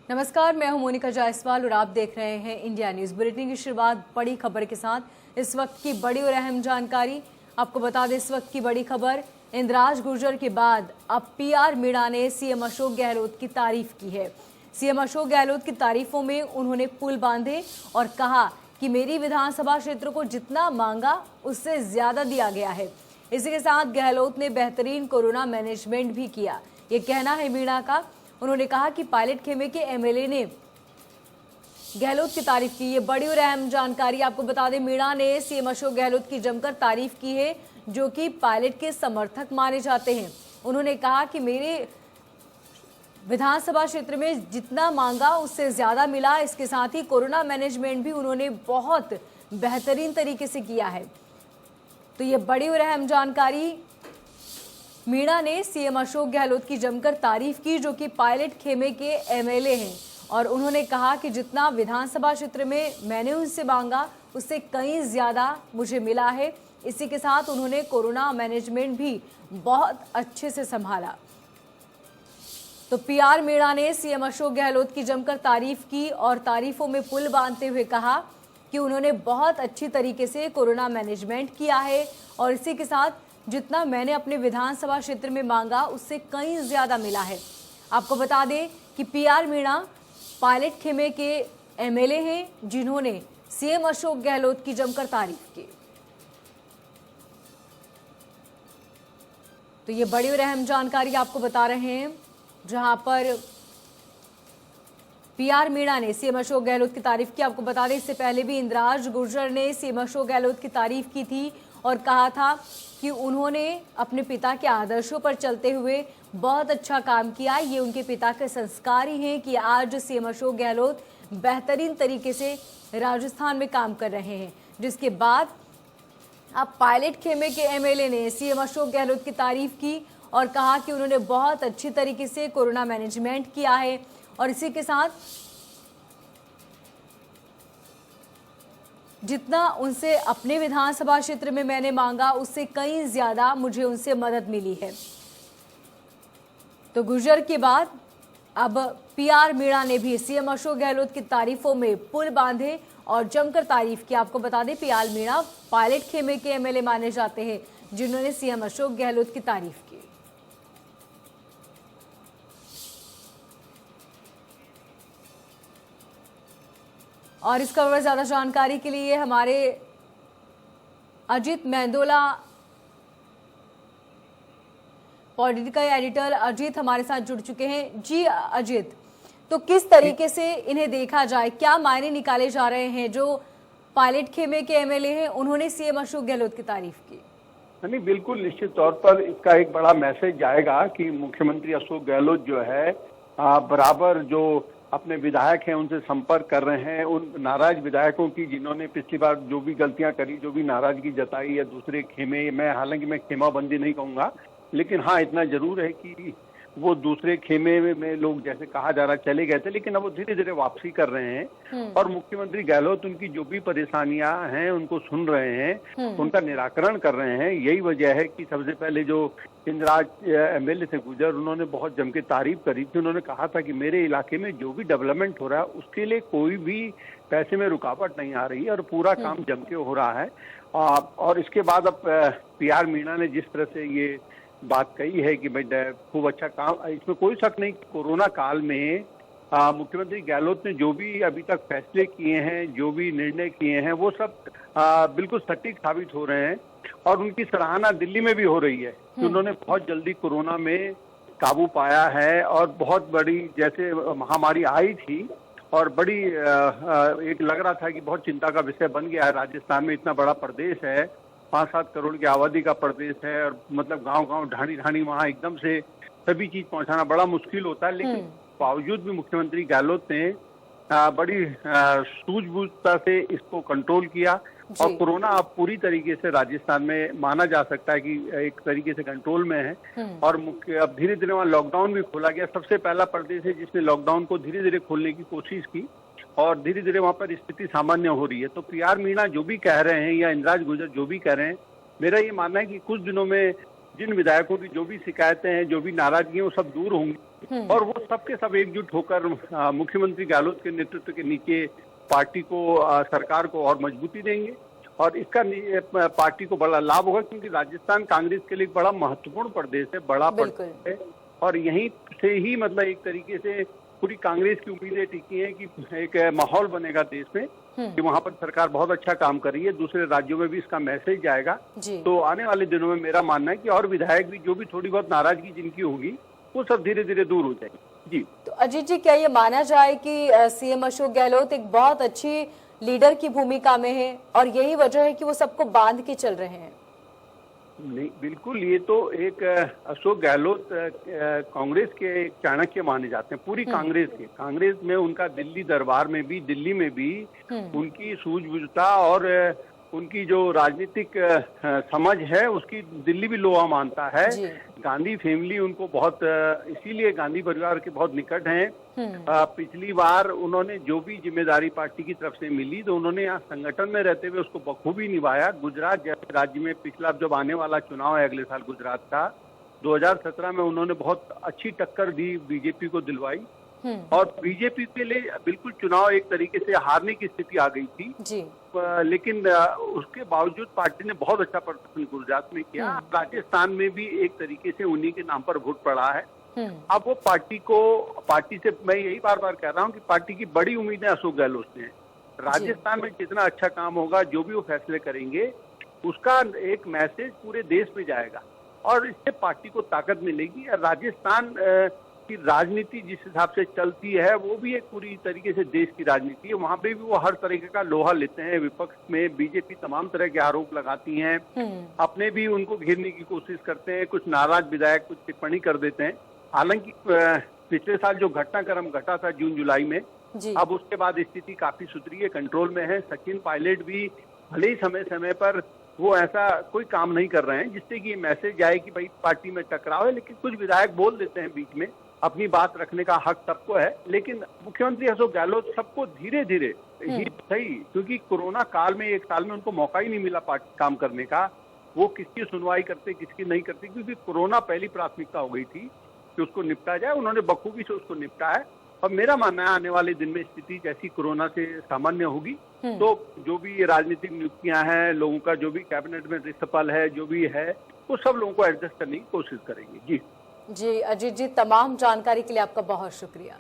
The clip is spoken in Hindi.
नमस्कार, मैं हूं मोनिका जायसवाल और आप देख रहे हैं इंडिया न्यूज बुलेटिन की शुरुआत बड़ी खबर के साथ। इस वक्त की बड़ी और अहम जानकारी आपको बता दें। इस वक्त की बड़ी खबर, इंद्राज गुर्जर के बाद अब पीआर मीणा ने सीएम अशोक गहलोत की तारीफ की है। सीएम अशोक गहलोत की तारीफों में उन्होंने पुल बांधे और कहा कि मेरी विधानसभा क्षेत्र को जितना मांगा उससे ज्यादा दिया गया है। इसी के साथ गहलोत ने बेहतरीन कोरोना मैनेजमेंट भी किया, ये कहना है मीणा का। उन्होंने कहा कि पायलट खेमे के एमएलए ने गहलोत की तारीफ की। ये बड़ी और अहम जानकारी आपको बता दें। मीणा ने सीएम अशोक गहलोत की जमकर तारीफ की है, जो कि पायलट के समर्थक माने जाते हैं। उन्होंने कहा कि मेरे विधानसभा क्षेत्र में जितना मांगा उससे ज्यादा मिला। इसके साथ ही कोरोना मैनेजमेंट भी उन्होंने बहुत बेहतरीन तरीके से किया है। तो ये बड़ी और अहम जानकारी, मीणा ने सीएम अशोक गहलोत की जमकर तारीफ की, जो कि पायलट खेमे के एमएलए हैं। और उन्होंने कहा कि जितना विधानसभा क्षेत्र में मैंने उनसे मांगा उससे कहीं ज्यादा मुझे मिला है। इसी के साथ उन्होंने कोरोना मैनेजमेंट भी बहुत अच्छे से संभाला। तो पीआर मीणा ने सीएम अशोक गहलोत की जमकर तारीफ की और तारीफों में पुल बांधते हुए कहा कि उन्होंने बहुत अच्छी तरीके से कोरोना मैनेजमेंट किया है और इसी के साथ जितना मैंने अपने विधानसभा क्षेत्र में मांगा उससे कहीं ज्यादा मिला है। आपको बता दें कि पीआर मीणा पायलट खेमे के एमएलए हैं, जिन्होंने सीएम अशोक गहलोत की जमकर तारीफ की। तो ये बड़ी और अहम जानकारी आपको बता रहे हैं, जहां पर पीआर मीणा ने सीएम अशोक गहलोत की तारीफ की। आपको बता दें, इससे पहले भी इंद्राज गुर्जर ने सीएम अशोक गहलोत की तारीफ की थी और कहा था कि उन्होंने अपने पिता के आदर्शों पर चलते हुए बहुत अच्छा काम किया। ये उनके पिता के संस्कार ही हैं कि आज सीएम अशोक गहलोत बेहतरीन तरीके से राजस्थान में काम कर रहे हैं। जिसके बाद अब पायलट खेमे के एमएलए ने सीएम अशोक गहलोत की तारीफ की और कहा कि उन्होंने बहुत अच्छी तरीके से कोरोना मैनेजमेंट किया है और इसी के साथ जितना उनसे अपने विधानसभा क्षेत्र में मैंने मांगा उससे कहीं ज्यादा मुझे उनसे मदद मिली है। तो गुर्जर के बाद अब पीआर मीणा ने भी सीएम अशोक गहलोत की तारीफों में पुल बांधे और जमकर तारीफ की। आपको बता दें, पीआर मीणा पायलट खेमे के एमएलए माने जाते हैं, जिन्होंने सीएम अशोक गहलोत की तारीफ की। और इसका और ज्यादा जानकारी के लिए हमारे अजीत मेंदोला, पॉलिटिकल एडिटर अजीत हमारे साथ जुड़ चुके हैं। जी अजीत, तो किस तरीके से इन्हें देखा जाए, क्या मायने निकाले जा रहे हैं? जो पायलट खेमे के एमएलए हैं उन्होंने सीएम अशोक गहलोत की तारीफ की। नहीं, बिल्कुल निश्चित तौर पर इसका एक बड़ा मैसेज जाएगा कि मुख्यमंत्री अशोक गहलोत जो है बराबर जो अपने विधायक हैं उनसे संपर्क कर रहे हैं। उन नाराज विधायकों की जिन्होंने पिछली बार जो भी गलतियां करी, जो भी नाराजगी जताई या दूसरे खेमे, हालांकि मैं खेमाबंदी नहीं कहूंगा, लेकिन हाँ इतना जरूर है कि वो दूसरे खेमे में लोग जैसे कहा जा रहा चले गए थे, लेकिन अब वो धीरे धीरे वापसी कर रहे हैं और मुख्यमंत्री गहलोत उनकी जो भी परेशानियां हैं उनको सुन रहे हैं, उनका निराकरण कर रहे हैं। यही वजह है कि सबसे पहले जो इंद्राज एमएलए से गुजर, उन्होंने बहुत जम के तारीफ करी थी। उन्होंने कहा था कि मेरे इलाके में जो भी डेवलपमेंट हो रहा है उसके लिए कोई भी पैसे में रुकावट नहीं आ रही है और पूरा काम जम के हो रहा है। और इसके बाद अब पीआर मीणा ने जिस तरह से ये बात कही है कि भाई खूब अच्छा काम, इसमें कोई शक नहीं कि कोरोना काल में मुख्यमंत्री गहलोत ने जो भी अभी तक फैसले किए हैं, जो भी निर्णय किए हैं, वो सब बिल्कुल सटीक साबित हो रहे हैं और उनकी सराहना दिल्ली में भी हो रही है कि उन्होंने बहुत जल्दी कोरोना में काबू पाया है और बहुत बड़ी जैसे महामारी आई थी और बड़ी एक लग रहा था कि बहुत चिंता का विषय बन गया है। राजस्थान में इतना बड़ा प्रदेश है, 5-7 करोड़ की आबादी का प्रदेश है और मतलब गांव-गांव, ढाणी-ढाणी वहां एकदम से सभी चीज पहुंचाना बड़ा मुश्किल होता है। लेकिन बावजूद भी मुख्यमंत्री गहलोत ने बड़ी सूझबूझता से इसको कंट्रोल किया और कोरोना अब पूरी तरीके से राजस्थान में माना जा सकता है कि एक तरीके से कंट्रोल में है और अब धीरे धीरे वहाँ लॉकडाउन भी खोला गया। सबसे पहला प्रदेश है जिसने लॉकडाउन को धीरे धीरे खोलने की कोशिश की और धीरे धीरे वहाँ पर स्थिति सामान्य हो रही है। तो पीआर मीणा जो भी कह रहे हैं या इंद्राज गुर्जर जो भी कह रहे हैं, मेरा ये मानना है कि कुछ दिनों में जिन विधायकों की जो भी शिकायतें हैं, जो भी नाराजगी है, वो सब दूर होंगी और वो सबके सब एकजुट होकर मुख्यमंत्री गहलोत के नेतृत्व के नीचे पार्टी को, सरकार को और मजबूती देंगे और इसका पार्टी को बड़ा लाभ होगा, क्योंकि राजस्थान कांग्रेस के लिए एक बड़ा महत्वपूर्ण प्रदेश है, बड़ा प्रदेश है और यहीं से ही मतलब एक तरीके से पूरी कांग्रेस की उम्मीदें टिकी हैं कि एक माहौल बनेगा देश में कि वहां पर सरकार बहुत अच्छा काम कर रही है, दूसरे राज्यों में भी इसका मैसेज जाएगा। तो आने वाले दिनों में मेरा मानना है कि और विधायक भी जो भी थोड़ी बहुत नाराजगी जिनकी होगी वो सब धीरे धीरे दूर हो जाएगी। जी तो अजीत जी, क्या ये माना जाए कि सीएम अशोक गहलोत एक बहुत अच्छी लीडर की भूमिका में है और यही वजह है कि वो सबको बांध के चल रहे हैं? नहीं, बिल्कुल, ये तो एक अशोक गहलोत कांग्रेस के चाणक्य माने जाते हैं, पूरी कांग्रेस में उनका दिल्ली दरबार में भी, दिल्ली में भी उनकी सूझबूझता और उनकी जो राजनीतिक समझ है उसकी दिल्ली भी लोहा मानता है। गांधी फैमिली उनको बहुत, इसीलिए गांधी परिवार के बहुत निकट हैं। पिछली बार उन्होंने जो भी जिम्मेदारी पार्टी की तरफ से मिली तो उन्होंने यहाँ संगठन में रहते हुए उसको बखूबी निभाया। गुजरात जैसे राज्य में पिछला जब आने वाला चुनाव है अगले साल गुजरात का, 2017 में उन्होंने बहुत अच्छी टक्कर दी, बीजेपी को दिलवाई और बीजेपी के लिए बिल्कुल चुनाव एक तरीके से हारने की स्थिति आ गई थी लेकिन उसके बावजूद पार्टी ने बहुत अच्छा प्रदर्शन गुजरात में किया। राजस्थान में भी एक तरीके से उन्हीं के नाम पर वोट पड़ा है। अब वो पार्टी से मैं यही बार बार कह रहा हूँ कि पार्टी की बड़ी उम्मीदें अशोक गहलोत से हैं। राजस्थान में जितना अच्छा काम होगा, जो भी वो फैसले करेंगे, उसका एक मैसेज पूरे देश में जाएगा और इससे पार्टी को ताकत मिलेगी। राजस्थान की राजनीति जिस हिसाब से चलती है वो भी एक पूरी तरीके से देश की राजनीति है। वहां पे भी वो हर तरीके का लोहा लेते हैं। विपक्ष में बीजेपी तमाम तरह के आरोप लगाती हैं, अपने भी उनको घेरने की कोशिश करते हैं। कुछ नाराज विधायक कुछ टिप्पणी कर देते हैं। हालांकि पिछले साल जो घटनाक्रम घटा था जून जुलाई में, अब उसके बाद स्थिति काफी सुधरी है, कंट्रोल में है। सचिन पायलट भी भले ही समय समय पर वो ऐसा कोई काम नहीं कर रहे हैं जिससे कि ये मैसेज आए कि भाई पार्टी में टकराव है, लेकिन कुछ विधायक बोल देते हैं बीच में। अपनी बात रखने का हक सबको है, लेकिन मुख्यमंत्री अशोक गहलोत सबको धीरे धीरे ही सही, क्योंकि कोरोना काल में एक साल में उनको मौका ही नहीं मिला पार्टी काम करने का। वो किसकी सुनवाई करते, किसकी नहीं करते, क्योंकि कोरोना पहली प्राथमिकता हो गई थी कि उसको निपटा जाए। उन्होंने बखूबी से उसको निपटा है और मेरा मानना है आने वाले दिन में स्थिति जैसी कोरोना से सामान्य होगी तो जो भी राजनीतिक नियुक्तियां हैं, लोगों का जो भी कैबिनेट में रिसफल है, जो भी है, वो सब लोगों को एडजस्ट करने की कोशिश करेंगे। जी अजीत जी, तमाम जानकारी के लिए आपका बहुत शुक्रिया।